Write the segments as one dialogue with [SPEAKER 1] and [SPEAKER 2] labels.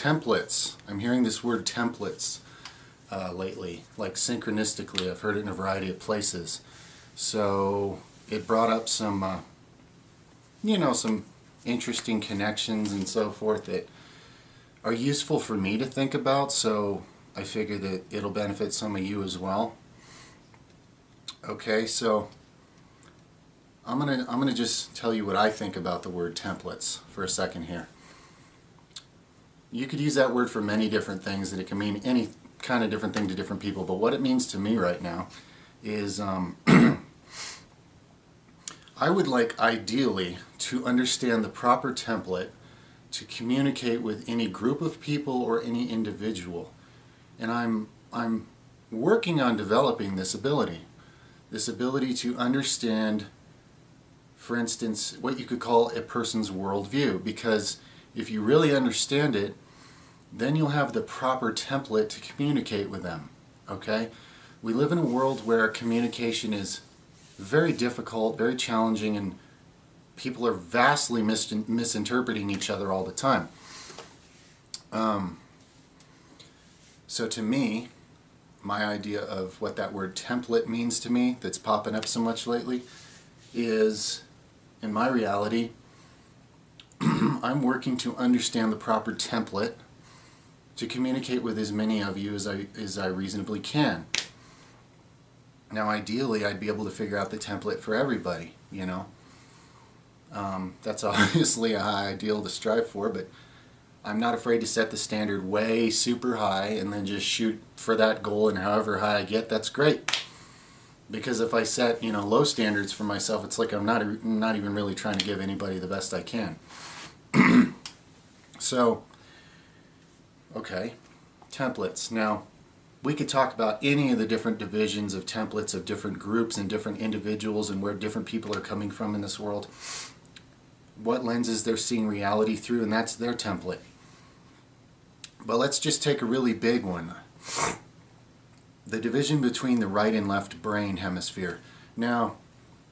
[SPEAKER 1] templates. I'm hearing this word templates lately, like synchronistically. I've heard it in a variety of places. So it brought up some, some interesting connections and so forth that are useful for me to think about. So I figure that it'll benefit some of you as well. Okay, so I'm gonna just tell you what I think about the word templates for a second here. You could use that word for many different things, and it can mean any kind of different thing to different people, but what it means to me right now is I would like ideally to understand the proper template to communicate with any group of people or any individual. And I'm working on developing this ability to understand, for instance, what you could call a person's worldview, because if you really understand it, then you'll have the proper template to communicate with them. Okay? We live in a world where communication is very difficult, very challenging, and people are vastly misinterpreting each other all the time. So to me, my idea of what that word template means to me, that's popping up so much lately, is, in my reality, I'm working to understand the proper template to communicate with as many of you as I reasonably can. Now, ideally, I'd be able to figure out the template for everybody, you know. That's obviously a high ideal to strive for, but I'm not afraid to set the standard way super high and then just shoot for that goal, and however high I get, that's great. Because if I set, low standards for myself, it's like I'm not even really trying to give anybody the best I can. So, okay, templates. Now, we could talk about any of the different divisions of templates of different groups and different individuals and where different people are coming from in this world. What lenses they're seeing reality through, and that's their template. But let's just take a really big one. The division between the right and left brain hemisphere. Now,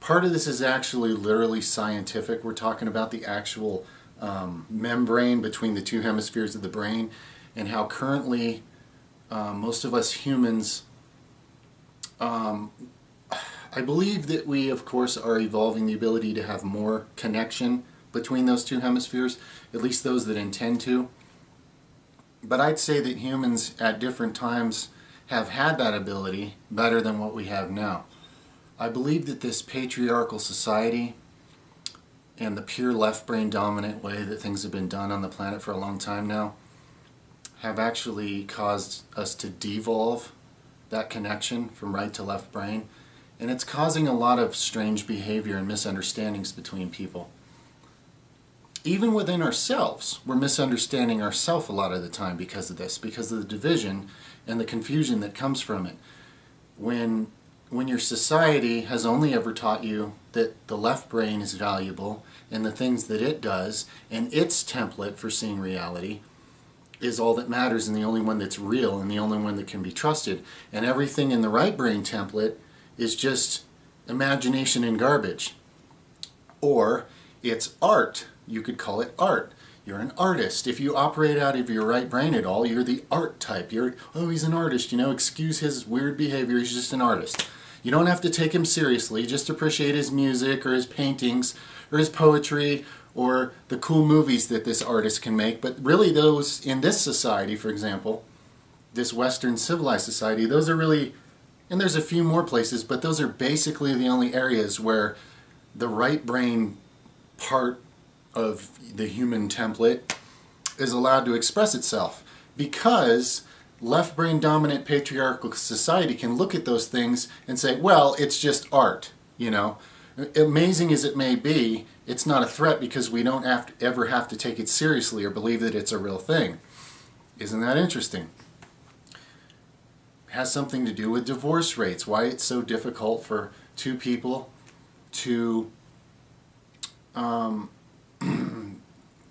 [SPEAKER 1] part of this is actually literally scientific. We're talking about the actual membrane between the two hemispheres of the brain, and how currently most of us humans, I believe that we, of course, are evolving the ability to have more connection between those two hemispheres, at least those that intend to. But I'd say that humans at different times have had that ability better than what we have now. I believe that this patriarchal society and the pure left brain dominant way that things have been done on the planet for a long time now have actually caused us to devolve that connection from right to left brain, and it's causing a lot of strange behavior and misunderstandings between people. Even within ourselves, we're misunderstanding ourselves a lot of the time because of this, because of the division and the confusion that comes from it. When your society has only ever taught you that the left brain is valuable and the things that it does and its template for seeing reality is all that matters and the only one that's real and the only one that can be trusted, and everything in the right brain template is just imagination and garbage. Or it's art. You could call it art. You're an artist. If you operate out of your right brain at all, you're the art type. He's an artist, excuse his weird behavior, he's just an artist. You don't have to take him seriously, just appreciate his music or his paintings or his poetry or the cool movies that this artist can make. But really those, in this society, for example, this Western civilized society, those are really, and there's a few more places, but those are basically the only areas where the right brain part of the human template is allowed to express itself, because left brain dominant patriarchal society can look at those things and say, well, it's just art. Amazing as it may be, it's not a threat because we don't ever have to take it seriously or believe that it's a real thing. Isn't that interesting? It has something to do with divorce rates, why it's so difficult for two people to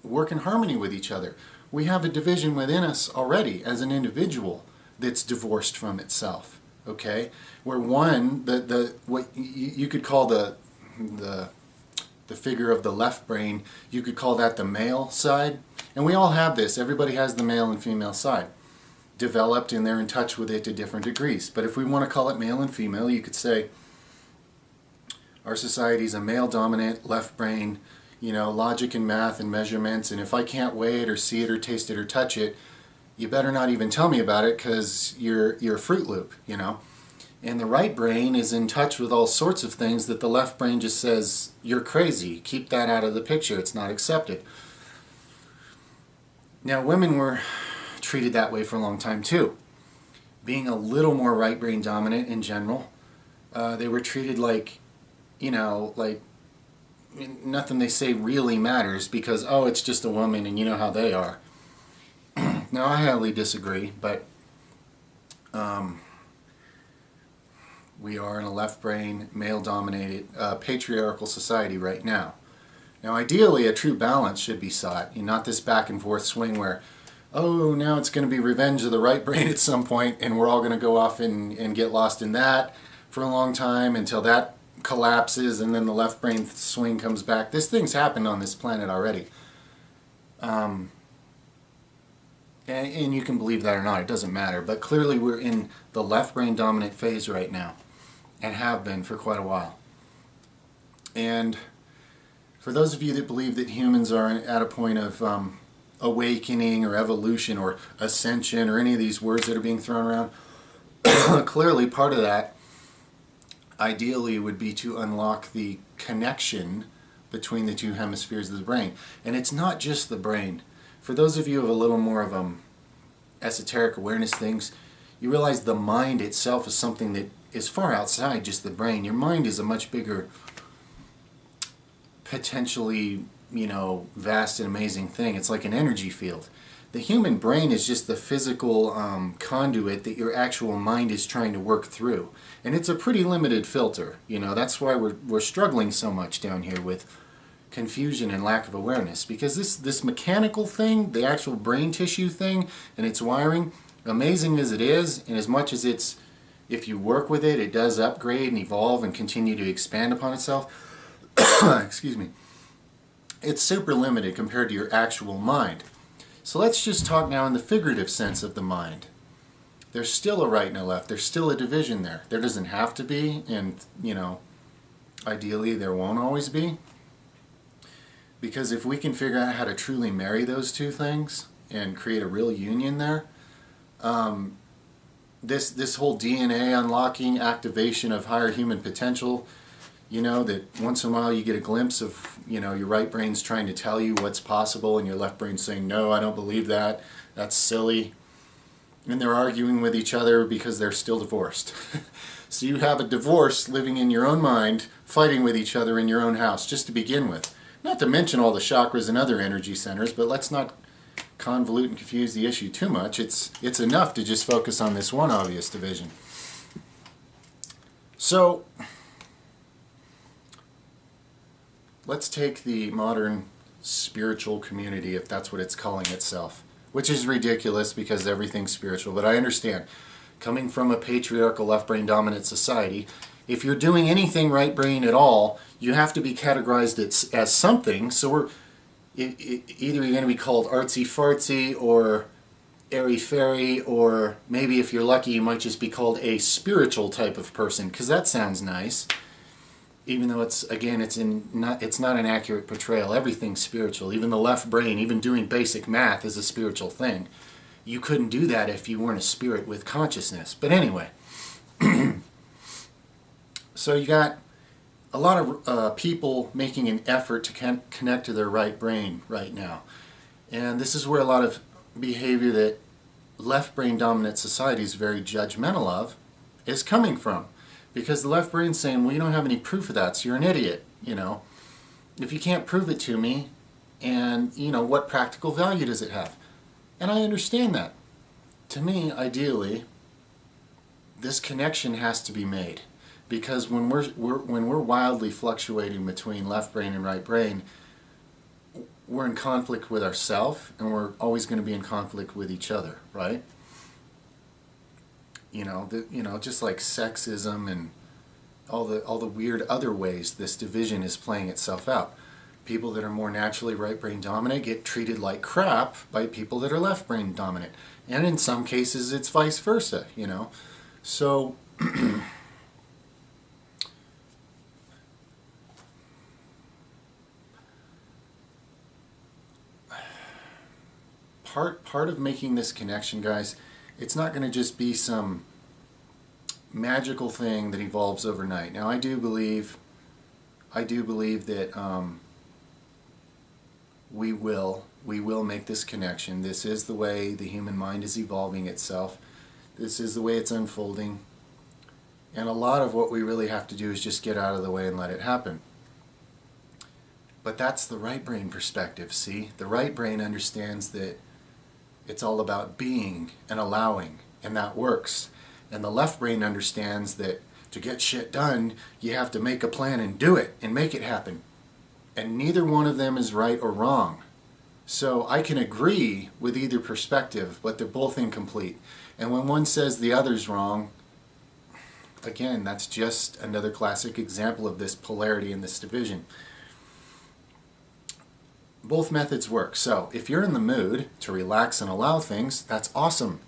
[SPEAKER 1] work in harmony with each other. We have a division within us already as an individual that's divorced from itself. Okay, where one, what you could call the figure of the left brain, you could call that the male side, And we all have this. Everybody has the male and female side developed, and they're in touch with it to different degrees. But if we want to call it male and female, you could say our society is a male-dominant, left brain, logic and math and measurements, and if I can't weigh it or see it or taste it or touch it, you better not even tell me about it because you're a Fruit Loop, And the right brain is in touch with all sorts of things that the left brain just says, you're crazy, keep that out of the picture, it's not accepted. Now, women were treated that way for a long time too. Being a little more right brain dominant in general, they were treated like, like nothing they say really matters because, oh, it's just a woman and you know how they are. Now, I highly disagree, but we are in a left brain, male-dominated, patriarchal society right now. Now, ideally, a true balance should be sought, and not this back and forth swing where, oh, now it's going to be revenge of the right brain at some point, and we're all going to go off and get lost in that for a long time until that collapses, and then the left brain swing comes back. This thing's happened on this planet already. And you can believe that or not, it doesn't matter. But clearly we're in the left brain dominant phase right now, and have been for quite a while. And for those of you that believe that humans are at a point of awakening or evolution or ascension or any of these words that are being thrown around, clearly part of that ideally would be to unlock the connection between the two hemispheres of the brain. And it's not just the brain. For those of you who have a little more of esoteric awareness things, you realize the mind itself is something that is far outside just the brain. Your mind is a much bigger, potentially, vast and amazing thing. It's like an energy field. The human brain is just the physical conduit that your actual mind is trying to work through. And it's a pretty limited filter. That's why we're struggling so much down here with confusion and lack of awareness, because this mechanical thing, the actual brain tissue thing and its wiring, amazing as it is, and as much as if you work with it, it does upgrade and evolve and continue to expand upon itself. Excuse me. It's super limited compared to your actual mind. So let's just talk now in the figurative sense of the mind. There's still a right and a left. There's still a division there. There doesn't have to be, and ideally there won't always be. Because if we can figure out how to truly marry those two things and create a real union there, this whole DNA unlocking, activation of higher human potential, that once in a while you get a glimpse of, your right brain's trying to tell you what's possible and your left brain's saying, no, I don't believe that, that's silly. And they're arguing with each other because they're still divorced. So you have a divorce living in your own mind, fighting with each other in your own house, just to begin with. Not to mention all the chakras and other energy centers, but let's not convolute and confuse the issue too much. It's enough to just focus on this one obvious division. So, let's take the modern spiritual community, if that's what it's calling itself, which is ridiculous because everything's spiritual, but I understand. Coming from a patriarchal left brain dominant society, if you're doing anything right brain at all, you have to be categorized as something. So either you're going to be called artsy fartsy or airy fairy, or maybe if you're lucky you might just be called a spiritual type of person, because that sounds nice. Even though it's not an accurate portrayal. Everything's spiritual. Even the left brain, even doing basic math is a spiritual thing. You couldn't do that if you weren't a spirit with consciousness. But anyway. So you got a lot of people making an effort to connect to their right brain right now. And this is where a lot of behavior that left brain dominant society is very judgmental of is coming from. Because the left brain's saying, well, you don't have any proof of that, so you're an idiot, If you can't prove it to me, and, what practical value does it have? And I understand that. To me, ideally, this connection has to be made. Because when we're wildly fluctuating between left brain and right brain, we're in conflict with ourselves, and we're always going to be in conflict with each other, right? Just like sexism and all the weird other ways this division is playing itself out. People that are more naturally right brain dominant get treated like crap by people that are left brain dominant. And in some cases it's vice versa, you know. So part of making this connection, guys, it's not going to just be some magical thing that evolves overnight. Now I do believe that we will make this connection. This is the way the human mind is evolving itself. This is the way it's unfolding. And a lot of what we really have to do is just get out of the way and let it happen. But that's the right brain perspective, see? The right brain understands that it's all about being and allowing, and that works. And the left brain understands that to get shit done, you have to make a plan and do it and make it happen. And neither one of them is right or wrong. So I can agree with either perspective, but they're both incomplete. And when one says the other's wrong, again, that's just another classic example of this polarity and this division. Both methods work. So if you're in the mood to relax and allow things, that's awesome.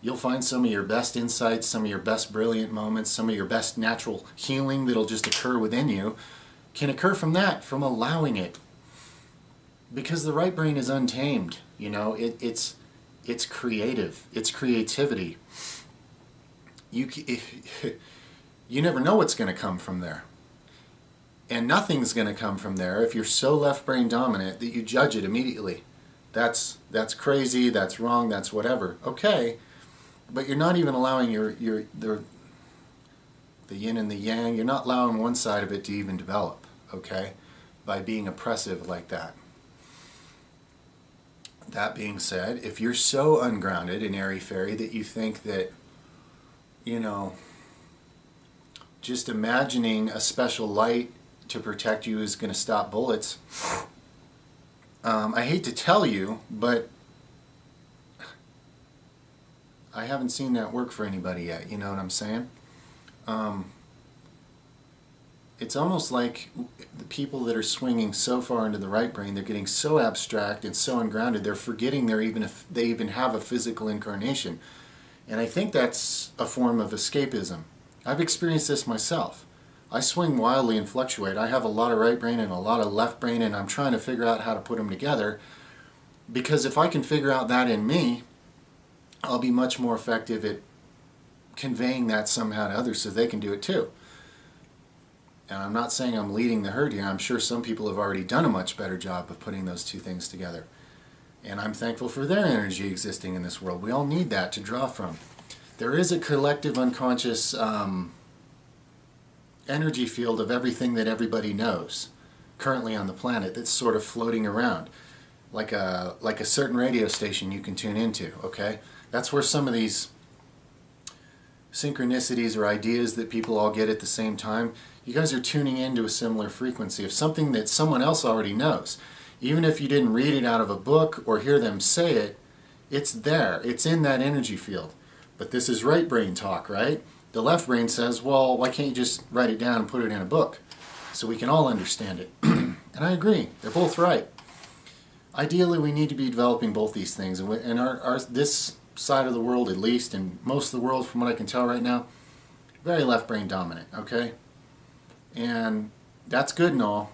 [SPEAKER 1] You'll find some of your best insights, some of your best brilliant moments, some of your best natural healing that'll just occur within you can occur from that, from allowing it. Because the right brain is untamed, you know, it's creative, it's creativity. You never know what's going to come from there. And nothing's going to come from there if you're so left brain dominant that you judge it immediately. That's crazy, that's wrong, that's whatever. Okay, but you're not even allowing the yin and the yang, you're not allowing one side of it to even develop, okay, by being oppressive like that. That being said, if you're so ungrounded and airy-fairy that you think that, you know, just imagining a special light to protect you is going to stop bullets, I hate to tell you, but I haven't seen that work for anybody yet, you know what I'm saying? It's almost like the people that are swinging so far into the right brain, they're getting so abstract and so ungrounded, they're forgetting they even have a physical incarnation. And I think that's a form of escapism. I've experienced this myself. I swing wildly and fluctuate. I have a lot of right brain and a lot of left brain, and I'm trying to figure out how to put them together, because if I can figure out that in me, I'll be much more effective at conveying that somehow to others so they can do it too. And I'm not saying I'm leading the herd here. I'm sure some people have already done a much better job of putting those two things together. And I'm thankful for their energy existing in this world. We all need that to draw from. There is a collective unconscious energy field of everything that everybody knows currently on the planet that's sort of floating around, like a certain radio station you can tune into, okay? That's where some of these synchronicities or ideas that people all get at the same time, you guys are tuning into a similar frequency of something that someone else already knows. Even if you didn't read it out of a book or hear them say it, it's there. It's in that energy field. But this is right brain talk, right? The left brain says, well, why can't you just write it down and put it in a book so we can all understand it? And I agree. They're both right. Ideally, we need to be developing both these things. And this side of the world, at least, and most of the world, from what I can tell right now, very left brain dominant, okay? And that's good and all,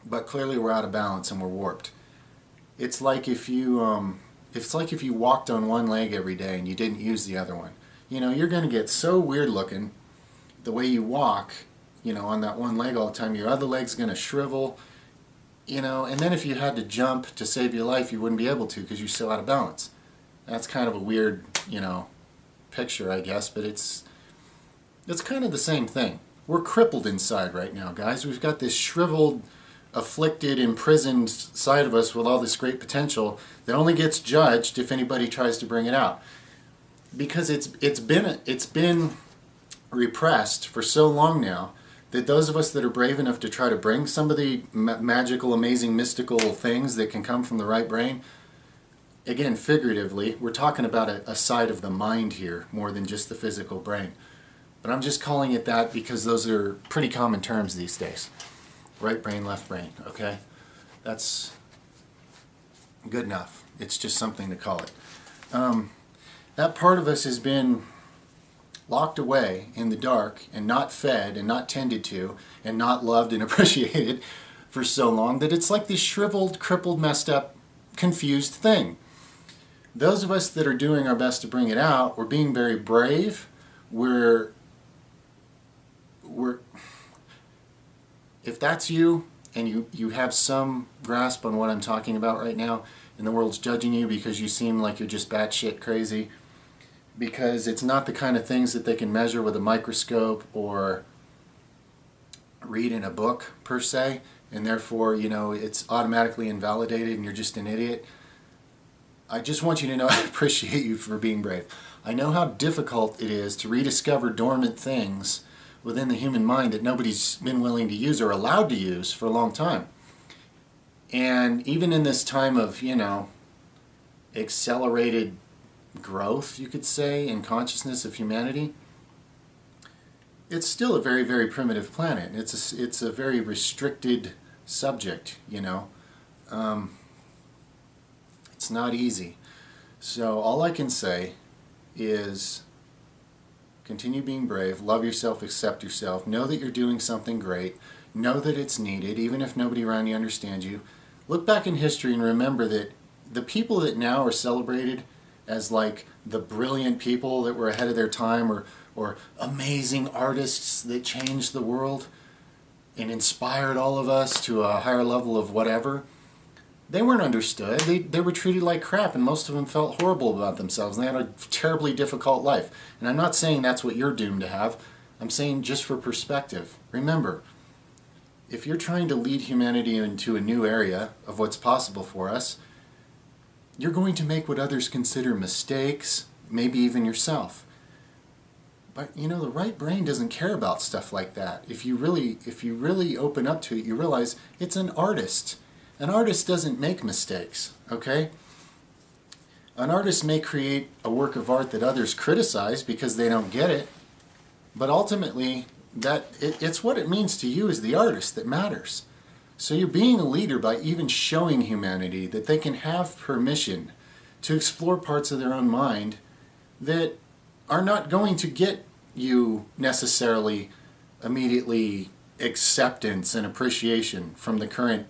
[SPEAKER 1] but clearly we're out of balance and we're warped. It's like if you walked on one leg every day and you didn't use the other one. You know, you're going to get so weird looking the way you walk, you know, on that one leg all the time. Your other leg's going to shrivel, you know, and then if you had to jump to save your life, you wouldn't be able to because you're so out of balance. That's kind of a weird, you know, picture, I guess, but it's kind of the same thing. We're crippled inside right now, guys. We've got this shriveled, afflicted, imprisoned side of us with all this great potential that only gets judged if anybody tries to bring it out. Because it's been repressed for so long now that those of us that are brave enough to try to bring some of the magical, amazing, mystical things that can come from the right brain, again, figuratively, we're talking about a side of the mind here more than just the physical brain. But I'm just calling it that because those are pretty common terms these days. right brain, left brain, okay? That's good enough. It's just something to call it. That part of us has been locked away in the dark and not fed and not tended to and not loved and appreciated for so long that it's like this shriveled, crippled, messed up, confused thing. Those of us that are doing our best to bring it out, we're being very brave. We're if that's you and you have some grasp on what I'm talking about right now, and the world's judging you because you seem like you're just batshit crazy, because it's not the kind of things that they can measure with a microscope or read in a book per se, and therefore, it's automatically invalidated and you're just an idiot. I just want you to know I appreciate you for being brave. I know how difficult it is to rediscover dormant things within the human mind that nobody's been willing to use or allowed to use for a long time. And even in this time of, accelerated growth, you could say, in consciousness of humanity, it's still a very, very primitive planet. It's a very restricted subject, It's not easy. So all I can say is continue being brave, love yourself, accept yourself, know that you're doing something great, know that it's needed, even if nobody around you understands you. Look back in history and remember that the people that now are celebrated as like the brilliant people that were ahead of their time, or amazing artists that changed the world and inspired all of us to a higher level of whatever, they weren't understood. They were treated like crap, and most of them felt horrible about themselves, and they had a terribly difficult life. And I'm not saying that's what you're doomed to have. I'm saying just for perspective. Remember, if you're trying to lead humanity into a new area of what's possible for us, you're going to make what others consider mistakes, maybe even yourself. But the right brain doesn't care about stuff like that. If you really open up to it, you realize it's an artist. An artist doesn't make mistakes, okay? An artist may create a work of art that others criticize because they don't get it, but ultimately, it's what it means to you as the artist that matters. So you're being a leader by even showing humanity that they can have permission to explore parts of their own mind that are not going to get you necessarily immediately acceptance and appreciation from the current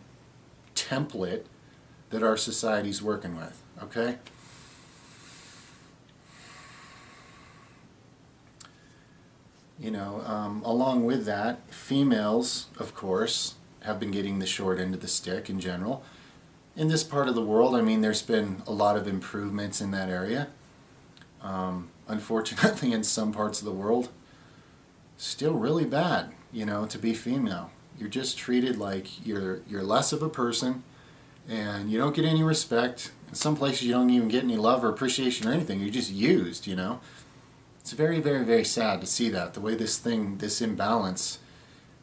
[SPEAKER 1] template that our society's working with, okay? Along with that, females, of course, have been getting the short end of the stick in general. In this part of the world, there's been a lot of improvements in that area. Unfortunately, in some parts of the world, still really bad, to be female. You're just treated like you're less of a person, and you don't get any respect. In some places, you don't even get any love or appreciation or anything. You're just used, It's very, very, very sad to see that, the way this imbalance,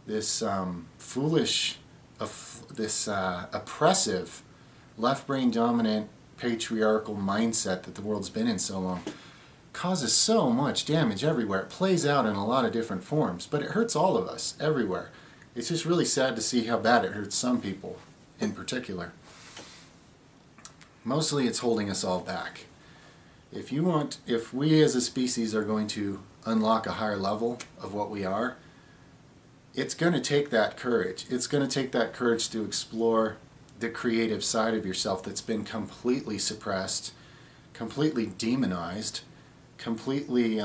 [SPEAKER 1] this foolish, this oppressive, left-brain dominant, patriarchal mindset that the world's been in so long causes so much damage everywhere. It plays out in a lot of different forms, but it hurts all of us everywhere. It's just really sad to see how bad it hurts some people in particular. Mostly it's holding us all back. If we as a species are going to unlock a higher level of what we are, it's going to take that courage. It's going to take that courage to explore the creative side of yourself that's been completely suppressed, completely demonized, completely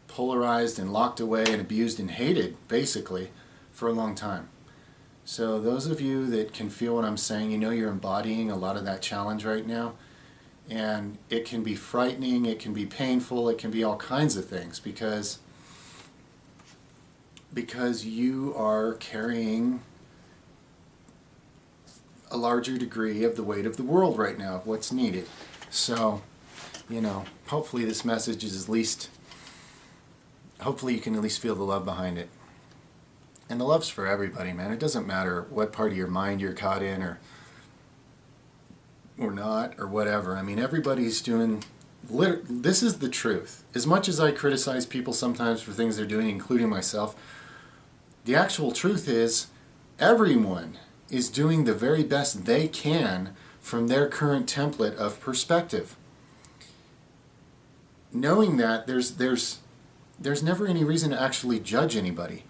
[SPEAKER 1] polarized and locked away and abused and hated, basically, for a long time. So those of you that can feel what I'm saying, you're embodying a lot of that challenge right now. And it can be frightening, it can be painful, it can be all kinds of things because you are carrying a larger degree of the weight of the world right now, of what's needed. So, hopefully this message is hopefully you can at least feel the love behind it. And the love's for everybody, man. It doesn't matter what part of your mind you're caught in or not, or whatever. Everybody's doing... This is the truth. As much as I criticize people sometimes for things they're doing, including myself, The actual truth is everyone is doing the very best they can from their current template of perspective. Knowing that, there's never any reason to actually judge anybody.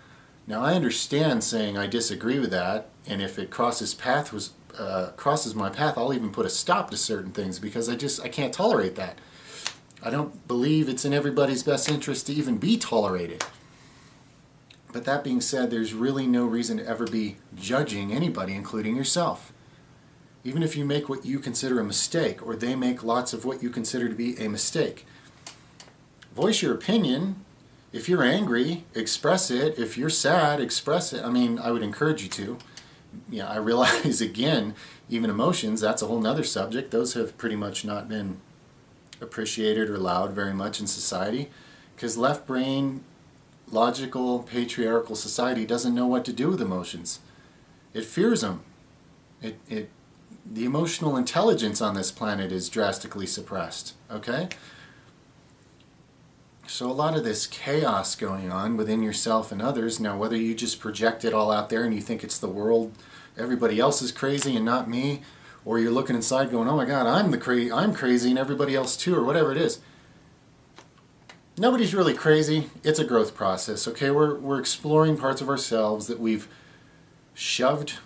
[SPEAKER 1] Now, I understand saying I disagree with that, and if it crosses my path, I'll even put a stop to certain things, because I can't tolerate that. I don't believe it's in everybody's best interest to even be tolerated. But that being said, there's really no reason to ever be judging anybody, including yourself. Even if you make what you consider a mistake, or they make lots of what you consider to be a mistake. Voice your opinion. If you're angry, express it. If you're sad, express it. I mean, I would encourage you to. Yeah, I realize, again, even emotions, that's a whole nother subject. Those have pretty much not been appreciated or allowed very much in society, because left brain, logical, patriarchal society doesn't know what to do with emotions. It fears them. The emotional intelligence on this planet is drastically suppressed, okay? So a lot of this chaos going on within yourself and others, now whether you just project it all out there and you think it's the world, everybody else is crazy and not me, or you're looking inside going, oh my God, I'm crazy and everybody else too, or whatever it is. Nobody's really crazy. It's a growth process, okay? We're exploring parts of ourselves that we've shoved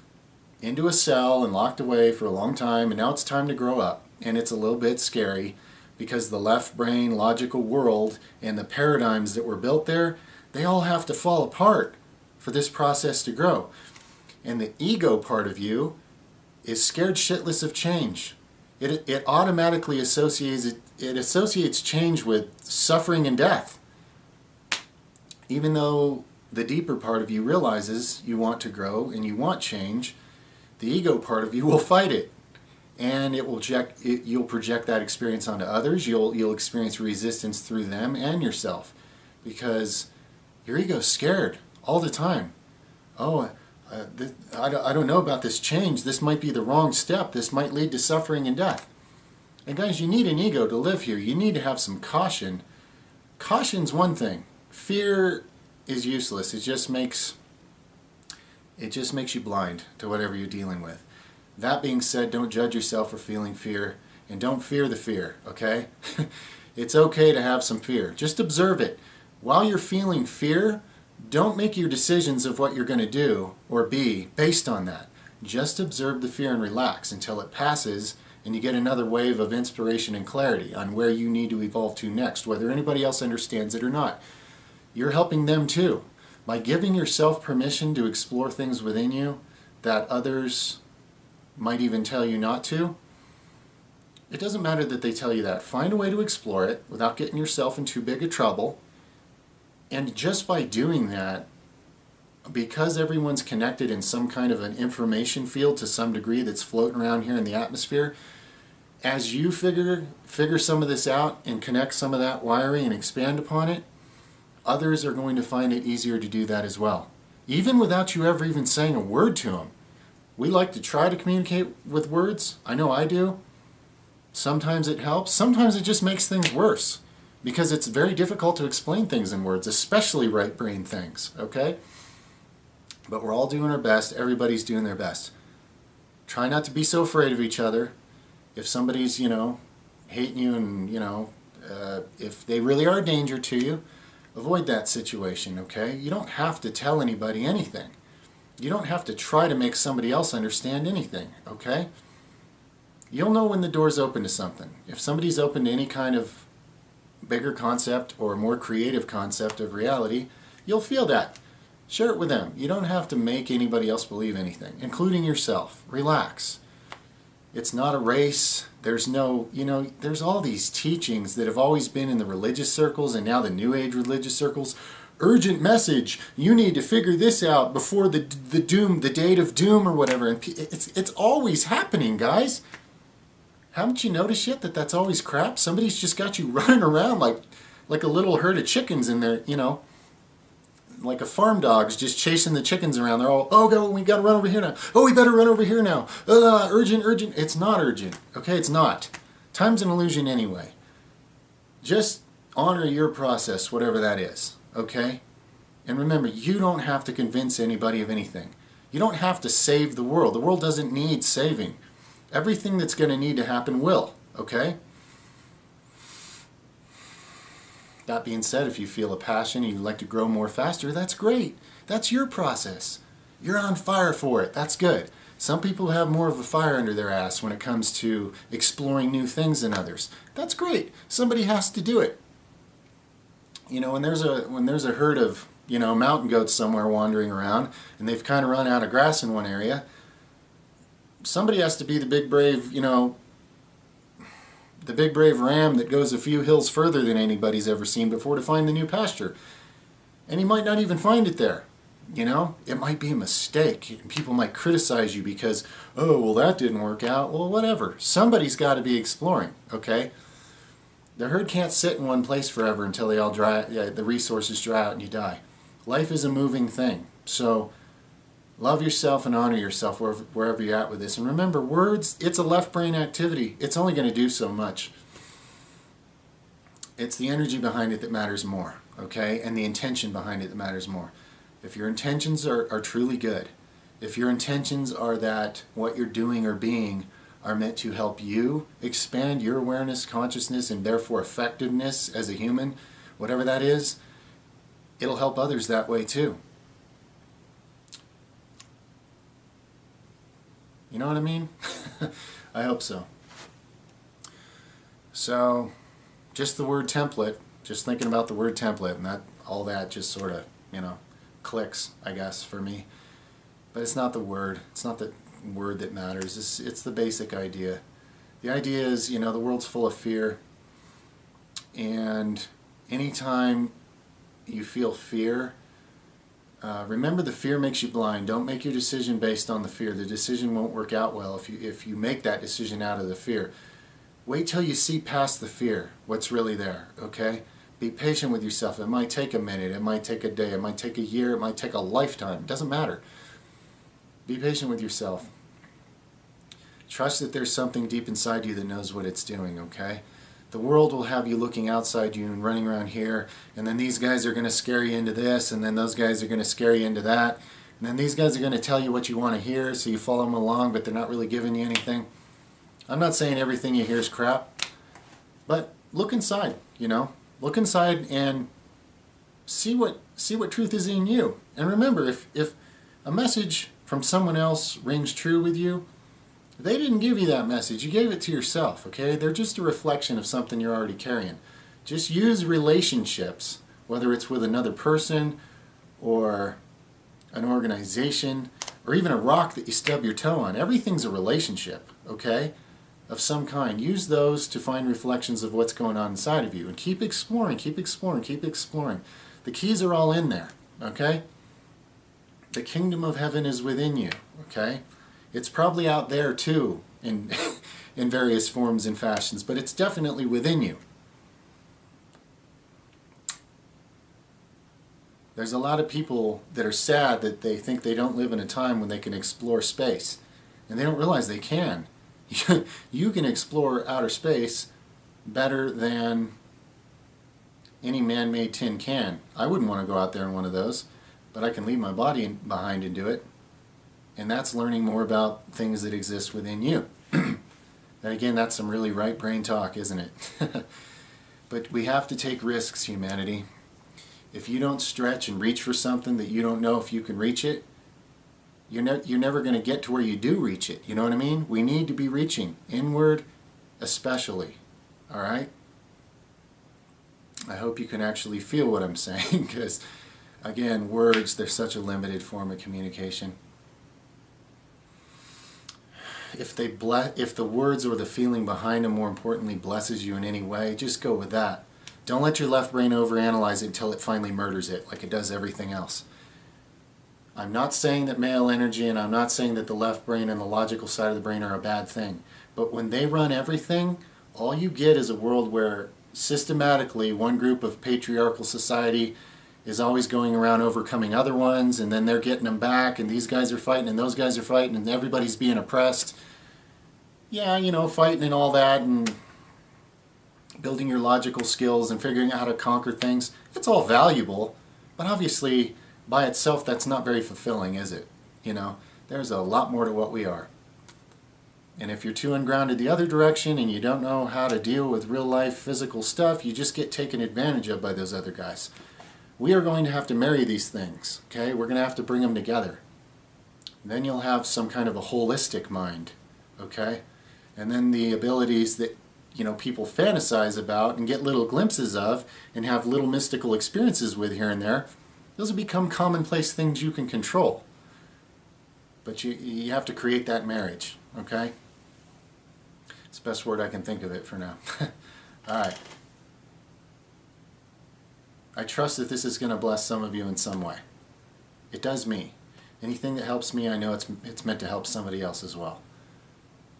[SPEAKER 1] into a cell and locked away for a long time, and now it's time to grow up. And it's a little bit scary, because the left brain logical world and the paradigms that were built there, they all have to fall apart for this process to grow. And the ego part of you is scared shitless of change. It automatically associates change with suffering and death. Even though the deeper part of you realizes you want to grow and you want change, the ego part of you will fight it. And you'll project that experience onto others. You'll experience resistance through them and yourself, because your ego's scared all the time. Oh, I don't know about this change. This might be the wrong step. This might lead to suffering and death. And guys, you need an ego to live here. You need to have some caution. Caution's one thing. Fear is useless. It just makes you blind to whatever you're dealing with. That being said, don't judge yourself for feeling fear, and don't fear the fear, okay? It's okay to have some fear. Just observe it. While you're feeling fear, don't make your decisions of what you're going to do or be based on that. Just observe the fear and relax until it passes and you get another wave of inspiration and clarity on where you need to evolve to next, whether anybody else understands it or not. You're helping them too. By giving yourself permission to explore things within you that others might even tell you not to, it doesn't matter that they tell you that. Find a way to explore it without getting yourself in too big a trouble. And just by doing that, because everyone's connected in some kind of an information field to some degree that's floating around here in the atmosphere, as you figure some of this out and connect some of that wiring and expand upon it, others are going to find it easier to do that as well. Even without you ever even saying a word to them. We like to try to communicate with words. I know I do. Sometimes it helps. Sometimes it just makes things worse, because it's very difficult to explain things in words, especially right brain things, okay? But we're all doing our best. Everybody's doing their best. Try not to be so afraid of each other. If somebody's, hating you and, if they really are a danger to you, avoid that situation, okay? You don't have to tell anybody anything. You don't have to try to make somebody else understand anything, okay? You'll know when the door's open to something. If somebody's open to any kind of bigger concept or more creative concept of reality, you'll feel that. Share it with them. You don't have to make anybody else believe anything, including yourself. Relax. It's not a race. There's no, there's all these teachings that have always been in the religious circles and now the New Age religious circles. Urgent message. You need to figure this out before the date of doom or whatever. And it's always happening, guys. Haven't you noticed yet that that's always crap? Somebody's just got you running around like a little herd of chickens in there, like a farm dog's just chasing the chickens around. They're all, oh, God, we got to run over here now. Oh, we better run over here now. Urgent. It's not urgent. Okay, it's not. Time's an illusion anyway. Just honor your process, whatever that is. Okay? And remember, you don't have to convince anybody of anything. You don't have to save the world. The world doesn't need saving. Everything that's going to need to happen will, okay? That being said, if you feel a passion and you'd like to grow more faster, that's great. That's your process. You're on fire for it. That's good. Some people have more of a fire under their ass when it comes to exploring new things than others. That's great. Somebody has to do it. You know, when there's a herd of, you know, mountain goats somewhere wandering around and they've kind of run out of grass in one area, somebody has to be the big brave, you know, the big brave ram that goes a few hills further than anybody's ever seen before to find the new pasture. And he might not even find it there. You know, it might be a mistake. People might criticize you because, oh, well, that didn't work out. Well, whatever. Somebody's got to be exploring, okay? The herd can't sit in one place forever until they all dry, the resources dry out and you die. Life is a moving thing. So love yourself and honor yourself wherever you're at with this. And remember, words, it's a left brain activity. It's only going to do so much. It's the energy behind it that matters more, okay? And the intention behind it that matters more. If your intentions are truly good, if your intentions are that what you're doing or being are meant to help you expand your awareness, consciousness, and therefore effectiveness as a human, whatever that is, it'll help others that way too. You know what I mean? I hope so. So, just the word template, just thinking about the word template, and that all that just sort of, you know, clicks, I guess, for me. But it's not the word. It's not the word that matters. It's the basic idea. The idea is, you know, the world's full of fear. And anytime you feel fear, remember the fear makes you blind. Don't make your decision based on the fear. The decision won't work out well if you make that decision out of the fear. Wait till you see past the fear, what's really there, okay? Be patient with yourself. It might take a minute, it might take a day, it might take a year, it might take a lifetime. It doesn't matter. Be patient with yourself. Trust that there's something deep inside you that knows what it's doing, okay? The world will have you looking outside you and running around here, and then these guys are going to scare you into this, and then those guys are going to scare you into that, and then these guys are going to tell you what you want to hear, so you follow them along, but they're not really giving you anything. I'm not saying everything you hear is crap, but look inside, you know? Look inside and see what truth is in you. And remember, if a message from someone else rings true with you, they didn't give you that message. You gave it to yourself, okay? They're just a reflection of something you're already carrying. Just use relationships, whether it's with another person or an organization or even a rock that you stub your toe on. Everything's a relationship, okay? Of some kind. Use those to find reflections of what's going on inside of you. And keep exploring, keep exploring, keep exploring. The keys are all in there, okay? The kingdom of heaven is within you, okay? It's probably out there too in, in various forms and fashions, but it's definitely within you. There's a lot of people that are sad that they think they don't live in a time when they can explore space. And they don't realize they can. You can explore outer space better than any man-made tin can. I wouldn't want to go out there in one of those, but I can leave my body behind and do it. And that's learning more about things that exist within you. And again, that's some really right brain talk, isn't it? But we have to take risks, humanity. If you don't stretch and reach for something that you don't know if you can reach it, you're never going to get to where you do reach it. You know what I mean? We need to be reaching inward, especially. All right? I hope you can actually feel what I'm saying, because, again, words, they're such a limited form of communication. If the words or the feeling behind them, more importantly, blesses you in any way, just go with that. Don't let your left brain overanalyze it until it finally murders it, like it does everything else. I'm not saying that male energy, and I'm not saying that the left brain and the logical side of the brain are a bad thing. But when they run everything, all you get is a world where systematically one group of patriarchal society is always going around overcoming other ones, and then they're getting them back, and these guys are fighting, and those guys are fighting, and everybody's being oppressed. Yeah, you know, fighting and all that, and building your logical skills and figuring out how to conquer things, it's all valuable. But obviously, by itself, that's not very fulfilling, is it? You know, there's a lot more to what we are. And if you're too ungrounded the other direction and you don't know how to deal with real life physical stuff, you just get taken advantage of by those other guys. We are going to have to marry these things, okay? We're going to have to bring them together. Then you'll have some kind of a holistic mind, okay? And then the abilities that, you know, people fantasize about and get little glimpses of and have little mystical experiences with here and there, those will become commonplace things you can control. But you have to create that marriage, okay? It's the best word I can think of it for now. All right. I trust that this is going to bless some of you in some way. It does me. Anything that helps me, I know it's meant to help somebody else as well.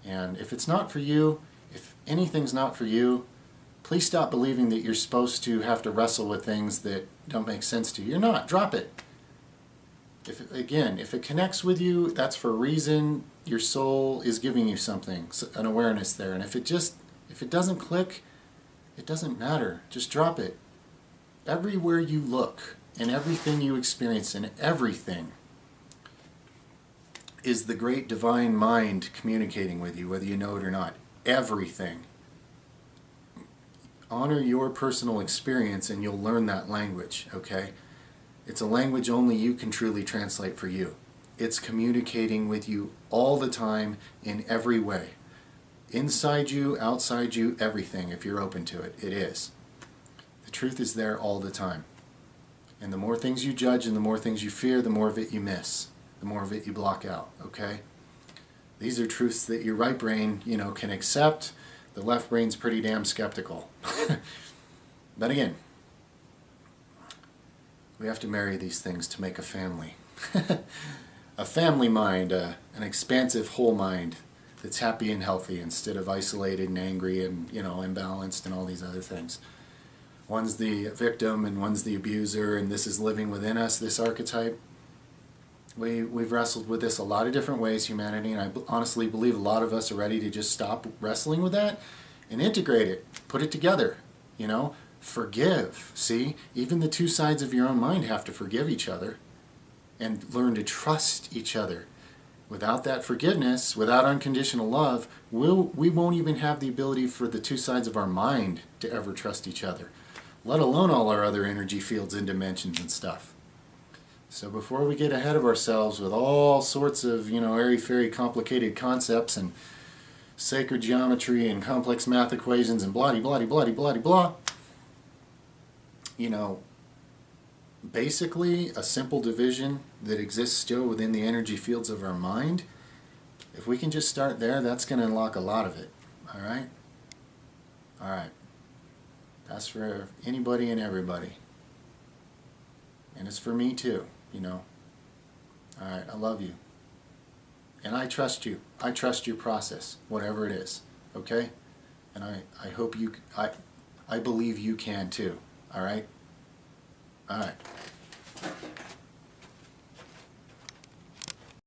[SPEAKER 1] And if it's not for you, if anything's not for you, please stop believing that you're supposed to have to wrestle with things that don't make sense to you. You're not. Drop it. If it connects with you, that's for a reason. Your soul is giving you something, an awareness there. And if it doesn't click, it doesn't matter. Just drop it. Everywhere you look and everything you experience and everything is the great divine mind communicating with you, whether you know it or not. Everything. Honor your personal experience and you'll learn that language, okay? It's a language only you can truly translate for you. It's communicating with you all the time in every way. Inside you, outside you, everything, if you're open to it. It is. The truth is there all the time. And the more things you judge and the more things you fear, the more of it you miss. The more of it you block out, okay? These are truths that your right brain, you know, can accept. The left brain's pretty damn skeptical. But again, we have to marry these things to make a family. A family mind, an expansive whole mind that's happy and healthy instead of isolated and angry and, you know, imbalanced and all these other things. One's the victim and one's the abuser, and this is living within us, this archetype. We've wrestled with this a lot of different ways, humanity, and I honestly believe a lot of us are ready to just stop wrestling with that and integrate it, put it together, you know, forgive. See, even the two sides of your own mind have to forgive each other and learn to trust each other. Without that forgiveness, without unconditional love, we won't even have the ability for the two sides of our mind to ever trust each other, let alone all our other energy fields and dimensions and stuff. So before we get ahead of ourselves with all sorts of, you know, airy-fairy complicated concepts and sacred geometry and complex math equations and blah-de-blah-de-blah-de-blah-de-blah, you know, basically a simple division that exists still within the energy fields of our mind, if we can just start there, that's going to unlock a lot of it. All right? All right. That's for anybody and everybody. And it's for me too, you know. All right, I love you. And I trust you. I trust your process, whatever it is. Okay? And I hope you, I believe you can too. All right? All right.